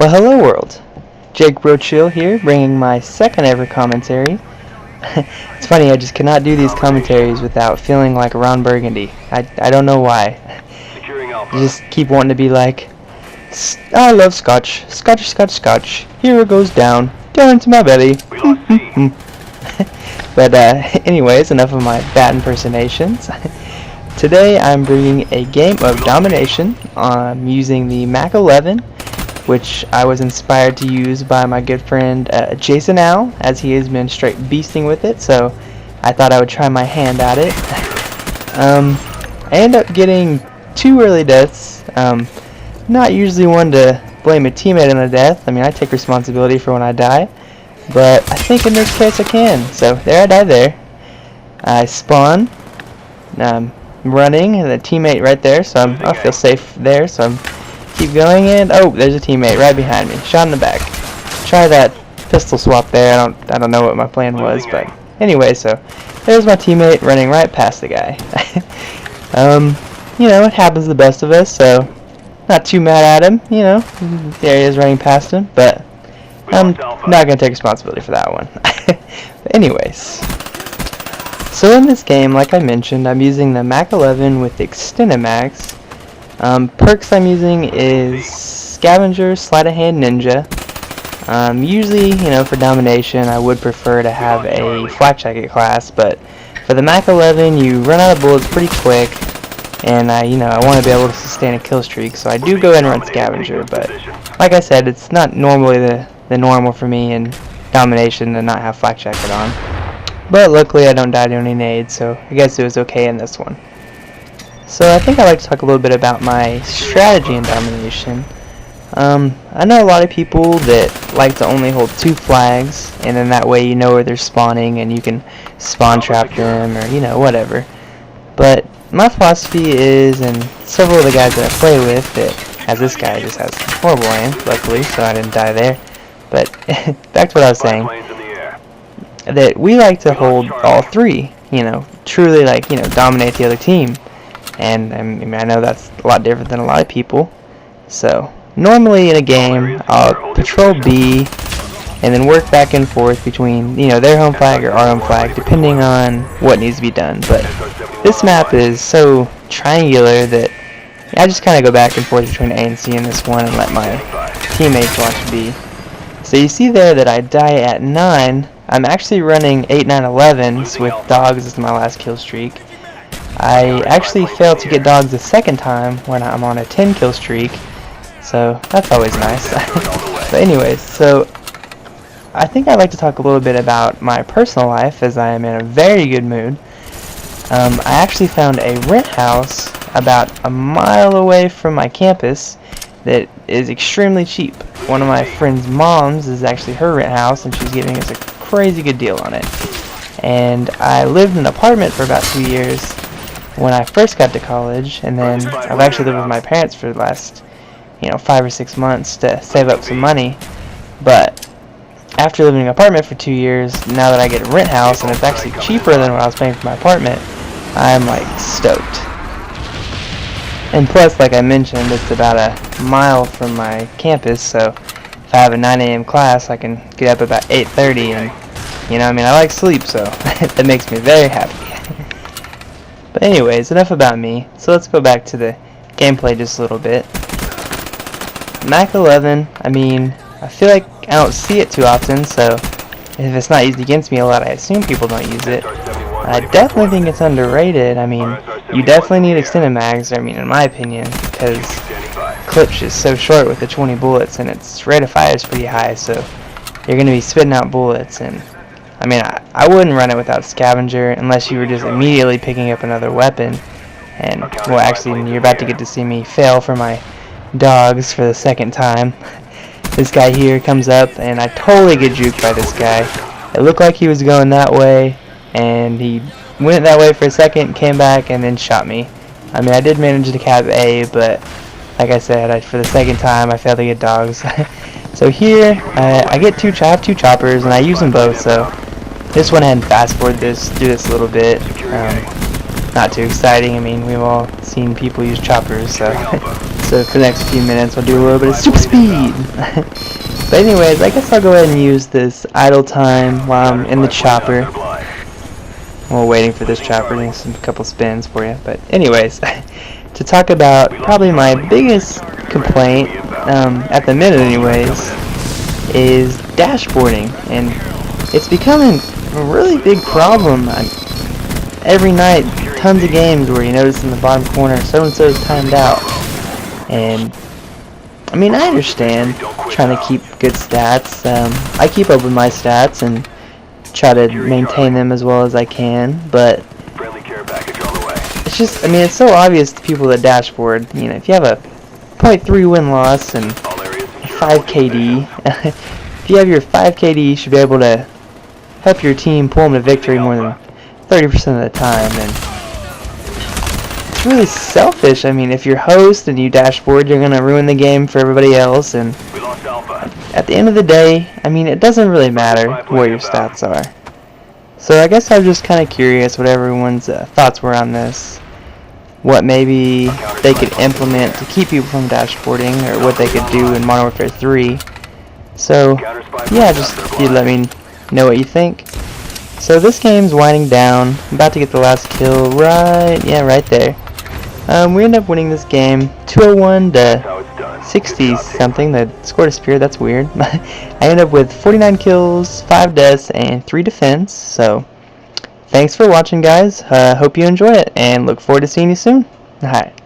Well, hello world. JakeBroChill here, bringing my second ever commentary. It's funny, I just cannot do these commentaries without feeling like Ron Burgundy. I don't know why. I just keep wanting to be like, I love Scotch, Scotch, Scotch, Scotch. Here it goes down into my belly. But anyways, enough of my bad impersonations. Today I'm bringing a game of Domination. I'm using the Mac11, which I was inspired to use by my good friend Jason Al, as he has been straight beasting with it, so I thought I would try my hand at it. I ended up getting 2 early deaths. Not usually one to blame a teammate on a death. I mean, I take responsibility for when I die, but I think in this case I can. So there I die there. I spawn, running, and a teammate right there, so I feel safe there, so I'm keep going, and oh, there's a teammate right behind me. Shot in the back. Try that pistol swap there. I don't know what my plan was, but anyway, so there's my teammate running right past the guy. You know, it happens to the best of us, so not too mad at him. You know, there he is running past him, but I'm not gonna take responsibility for that one. But anyways, so in this game, like I mentioned, I'm using the Mac11 with extended mags. Perks I'm using is Scavenger, Sleight of Hand, Ninja. Usually, you know, for Domination, I would prefer to have a Flak Jacket class, but for the Mac11, you run out of bullets pretty quick, and I want to be able to sustain a kill streak, so I do go ahead and run Scavenger. But like I said, it's not normally the normal for me in Domination to not have Flak Jacket on. But luckily, I don't die to any nades, so I guess it was okay in this one. So I think I'd like to talk a little bit about my strategy in Domination. I know a lot of people that like to only hold 2 flags, and then that way you know where they're spawning and you can spawn trap them, or you know, whatever. But my philosophy is, and several of the guys that I play with, that, as this guy just has horrible aim, luckily, so I didn't die there. But back to what I was saying, that we like to hold all 3, you know, truly like, you know, dominate the other team. And I mean, I know that's a lot different than a lot of people. So normally in a game, I'll patrol B and then work back and forth between, you know, their home flag or our home flag, depending on what needs to be done. But this map is so triangular that I just kind of go back and forth between A and C in this one and let my teammates watch B. So you see there that I die at 9. I'm actually running 8, 9, 11s with dogs as my last kill streak. I actually failed to get dogs the second time when I'm on a 10 kill streak, so that's always nice. But anyways, so I think I'd like to talk a little bit about my personal life, as I am in a very good mood. I actually found a rent house about a mile away from my campus that is extremely cheap. One of my friend's moms is actually her rent house, and she's giving us a crazy good deal on it. And I lived in an apartment for about 2 years when I first got to college, and then I've actually lived with my parents for the last, you know, 5 or 6 months to save up some money. But after living in an apartment for 2 years, now that I get a rent house and it's actually cheaper than what I was paying for my apartment, I'm like stoked. And plus, like I mentioned, it's about a mile from my campus, so if I have a 9 a.m. class, I can get up about 8:30, and you know, I mean, I like sleep, so that makes me very happy. But anyways, enough about me, so let's go back to the gameplay just a little bit. Mac11, I mean, I feel like I don't see it too often, so if it's not used against me a lot, I assume people don't use it. I definitely think it's underrated. I mean, you definitely need extended mags, I mean, in my opinion, because clip's just so short with the 20 bullets, and its rate of fire is pretty high, so you're going to be spitting out bullets. And I mean, I wouldn't run it without Scavenger unless you were just immediately picking up another weapon. And, well, actually, you're about to get to see me fail for my dogs for the second time. This guy here comes up, and I totally get juked by this guy. It looked like he was going that way, and he went that way for a second, came back, and then shot me. I mean, I did manage to cap A, but like I said, for the second time, I failed to get dogs. So here, I have 2 choppers, and I use them both, so just went ahead and fast forward do this a little bit. Not too exciting. I mean, we've all seen people use choppers, so So for the next few minutes, I'll do a little bit of super speed. But anyways, I guess I'll go ahead and use this idle time while I'm in the chopper. While waiting for this chopper, doing some couple spins for you. But anyways, to talk about probably my biggest complaint, at the minute anyways, is dashboarding. And it's becoming a really big problem. Every night, tons of games where you notice in the bottom corner, so-and-so is timed out. And I mean, I understand trying to keep good stats. I keep up with my stats and try to maintain them as well as I can, but it's just, I mean, it's so obvious to people that dashboard. You know, if you have a 0.3 win-loss and 5 KD, if you have your 5 KD, you should be able to help your team pull them to victory more than 30% of the time. And it's really selfish. I mean, if you're host and you dashboard, you're gonna ruin the game for everybody else, and at the end of the day, I mean, it doesn't really matter what your stats are. So I guess I'm just kind of curious what everyone's thoughts were on this. What maybe they could implement to keep people from dashboarding, or what they could do in Modern Warfare 3. So yeah, just if you'd let me know what you think. So this game's winding down. I'm about to get the last kill right there. We end up winning this game 201 to 60 something. That scored a spear, that's weird. I ended up with 49 kills, 5 deaths, and 3 defense. So thanks for watching, guys. Hope you enjoy it, and look forward to seeing you soon. Alright.